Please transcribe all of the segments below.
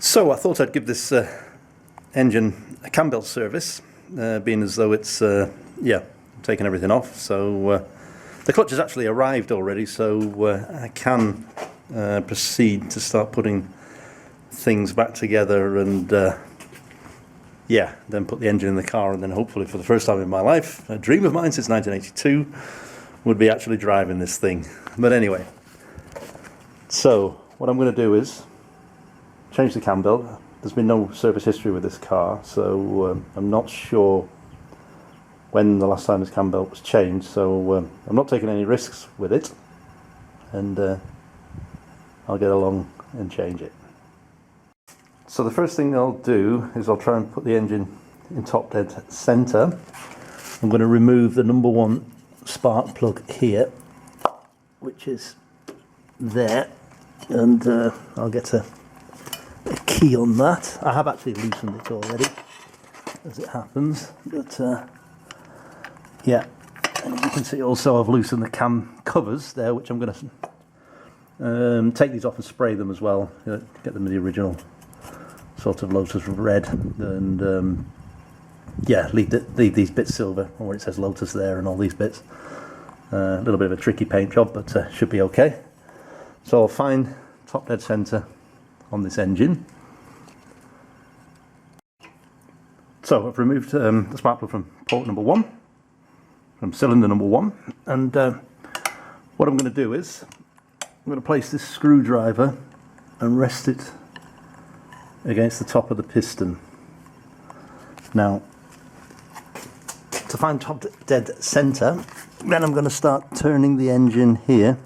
So I thought I'd give this engine a cambelt service, being as though it's taken everything off. So the clutch has actually arrived already, so I can proceed to start putting things back together and then put the engine in the car, and then hopefully for the first time in my life, a dream of mine since 1982, would be actually driving this thing. But anyway, so what I'm going to do is change the cam belt. There's been no service history with this car, so I'm not sure when the last time this cam belt was changed, so I'm not taking any risks with it, and I'll get along and change it. So the first thing I'll do is I'll try and put the engine in top dead center. I'm going to remove the number one spark plug here, which is there, and I'll get a key on that. I have actually loosened it already, as it happens, but yeah, and you can see also I've loosened the cam covers there, which I'm going to take these off and spray them as well, get them in the original sort of Lotus red, and leave these bits silver, or where it says Lotus there, and all these bits. A little bit of a tricky paint job, but should be okay. So I'll find top dead center on this engine. So I've removed the spark plug from port number 1, from cylinder number 1, and what I'm going to do is I'm going to place this screwdriver and rest it against the top of the piston. Now, to find top dead center, then I'm going to start turning the engine here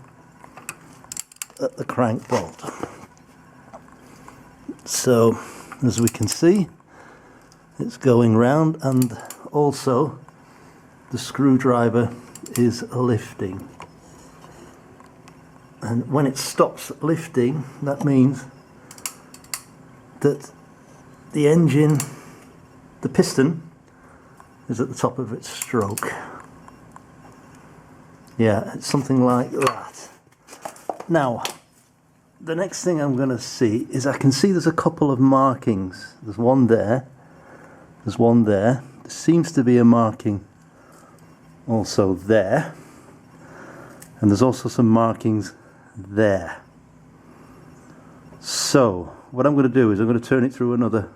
at the crank bolt. So, as we can see, it's going round, and also the screwdriver is lifting. And when it stops lifting, that means that the engine, the piston, is at the top of its stroke. Yeah, it's something like that. Now, the next thing I'm going to see is I can see there's a couple of markings. There's one there. There's one there. There seems to be a marking also there. And there's also some markings there. So, what I'm going to do is I'm going to turn it through another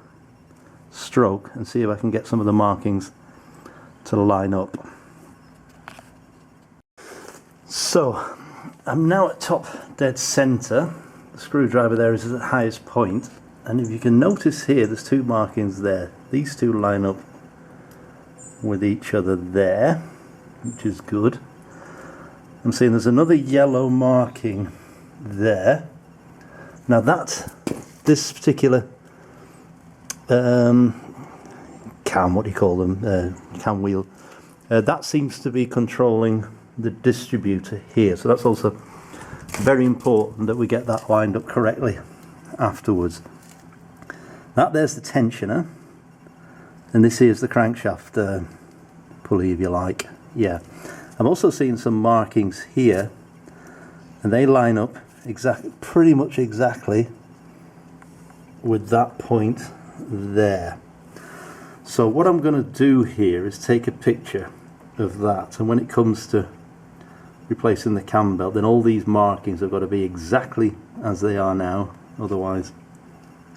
stroke and see if I can get some of the markings to line up. So, I'm now at top dead center. The screwdriver there is at the highest point, and if you can notice here, there's two markings there. These two line up with each other there, which is good. I'm seeing there's another yellow marking there. Now this particular cam, what do you call them, cam wheel, that seems to be controlling the distributor here, so that's also very important that we get that lined up correctly afterwards. There's the tensioner, and this is the crankshaft pulley, if you like. Yeah, I'm also seeing some markings here, and they line up pretty much exactly with that point there. So what I'm going to do here is take a picture of that, and when it comes to replacing the cam belt, then all these markings have got to be exactly as they are now, otherwise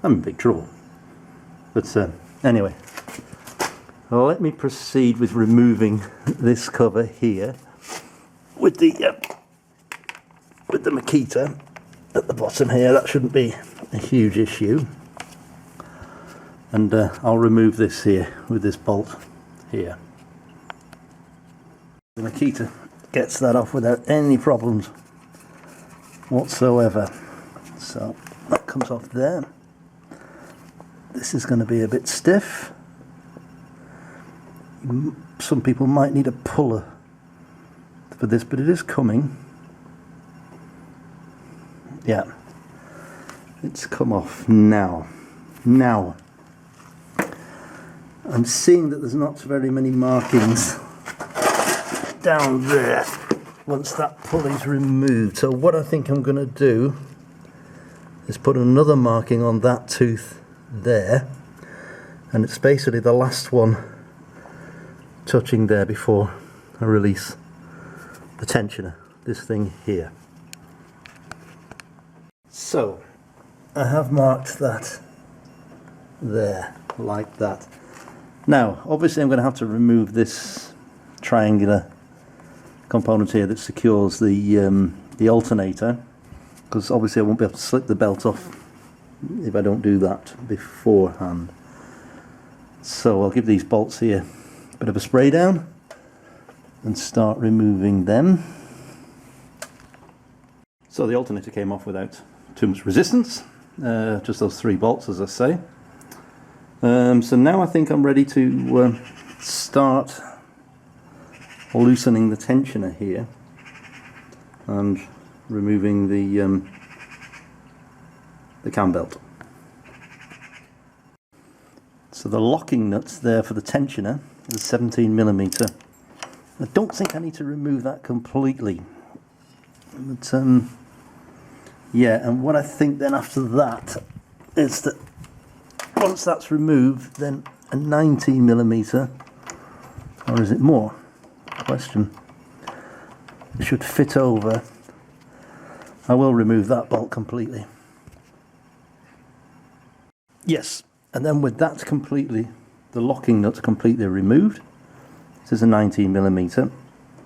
I'm in big trouble. But anyway, let me proceed with removing this cover here with the Makita at the bottom here. That shouldn't be a huge issue, and I'll remove this here with this bolt here. The Makita gets that off without any problems whatsoever. So that comes off there. This is going to be a bit stiff. Some people might need a puller for this, but it is coming. Yeah, it's come off now. Now, I'm seeing that there's not very many markings down there once that pulley's removed. So what I think I'm going to do is put another marking on that tooth there, and it's basically the last one touching there before I release the tensioner, this thing here. So I have marked that there like that. Now obviously I'm going to have to remove this triangular component here that secures the alternator, because obviously I won't be able to slip the belt off if I don't do that beforehand. So I'll give these bolts here a bit of a spray down and start removing them. So the alternator came off without too much resistance, just those 3 bolts, as I say. So now I think I'm ready to start loosening the tensioner here and removing the cam belt. So the locking nuts there for the tensioner is 17mm. I don't think I need to remove that completely, but yeah, and what I think then after that is that once that's removed, then a 19mm, or is it more? Question. It should fit over. I will remove that bolt completely. Yes, and then with that completely, the locking nut completely removed, this is a 19mm,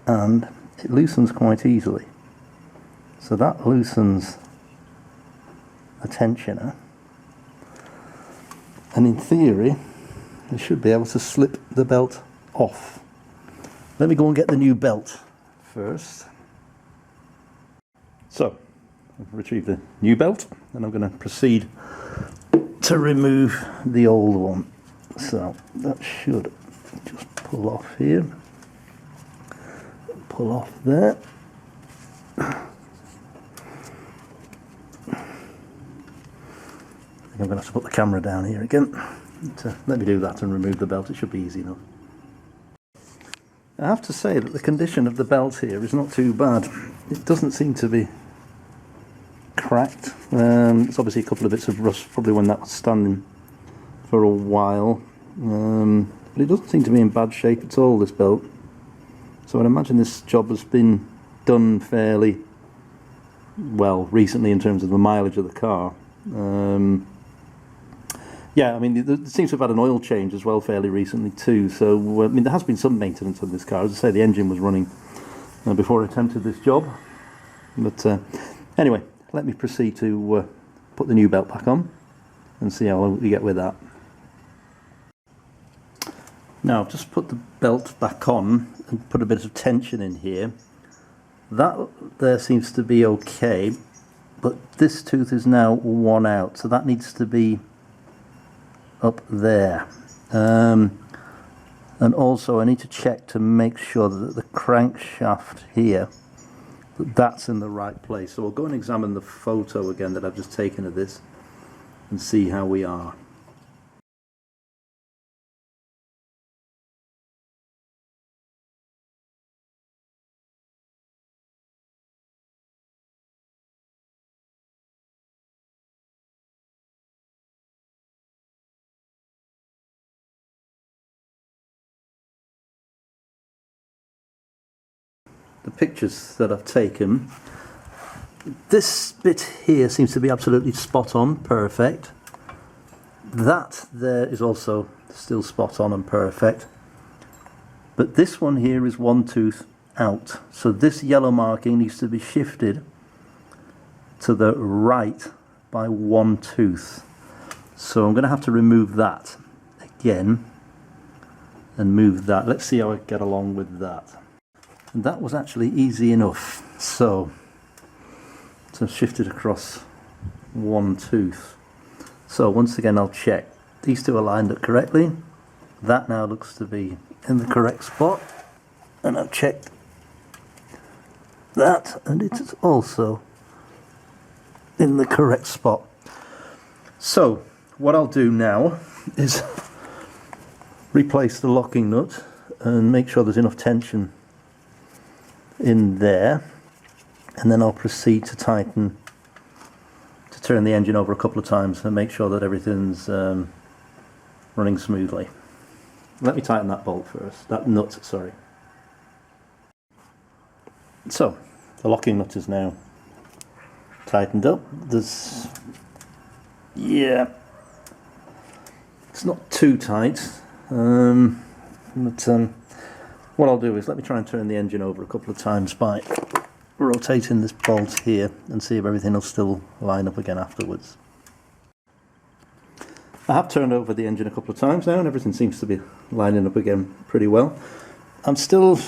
and it loosens quite easily. So that loosens the tensioner, and in theory I should be able to slip the belt off. Let me go and get the new belt first. So I've retrieved the new belt and I'm going to proceed to remove the old one. So that should just pull off here, pull off there. I'm going to have to put the camera down here again. Let me do that and remove the belt. It should be easy enough. I have to say that the condition of the belt here is not too bad. It doesn't seem to be cracked. It's obviously a couple of bits of rust, probably when that was standing for a while. But it doesn't seem to be in bad shape at all, this belt. So I'd imagine this job has been done fairly well recently in terms of the mileage of the car. Yeah, I mean, there seems to have had an oil change as well fairly recently too, so I mean, there has been some maintenance on this car. As I say, the engine was running before I attempted this job. But anyway, let me proceed to put the new belt back on and see how we get with that. Now, I've just put the belt back on and put a bit of tension in here. That there seems to be okay, but this tooth is now one out, so that needs to be up there. And also I need to check to make sure that the crankshaft here, that's in the right place. So we'll go and examine the photo again that I've just taken of this and see how we are. The pictures that I've taken, this bit here seems to be absolutely spot on, perfect. That there is also still spot on and perfect. But this one here is one tooth out. So this yellow marking needs to be shifted to the right by one tooth. So I'm going to have to remove that again and move that. Let's see how I get along with that. And that was actually easy enough. So shift it across one tooth. So once again I'll check. These two are lined up correctly. That now looks to be in the correct spot. And I've checked that, and it is also in the correct spot. So what I'll do now is replace the locking nut and make sure there's enough tension in there, and then I'll proceed to tighten turn the engine over a couple of times and make sure that everything's running smoothly. Let me tighten that bolt first, that nut, sorry. So, the locking nut is now tightened up. Yeah, it's not too tight, but what I'll do is let me try and turn the engine over a couple of times by rotating this bolt here and see if everything will still line up again afterwards. I have turned over the engine a couple of times now and everything seems to be lining up again pretty well. I'm still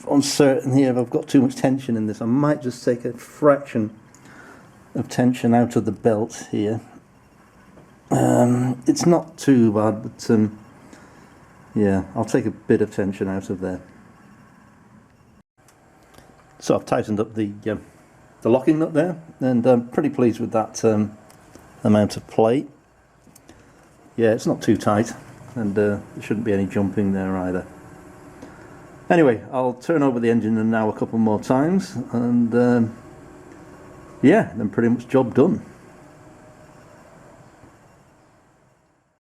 uncertain here if I've got too much tension in this. I might just take a fraction of tension out of the belt here. It's not too bad, but yeah, I'll take a bit of tension out of there. So I've tightened up the locking nut there, and I'm pretty pleased with that amount of play. Yeah, it's not too tight, and there shouldn't be any jumping there either. Anyway, I'll turn over the engine now a couple more times, and yeah, then pretty much job done.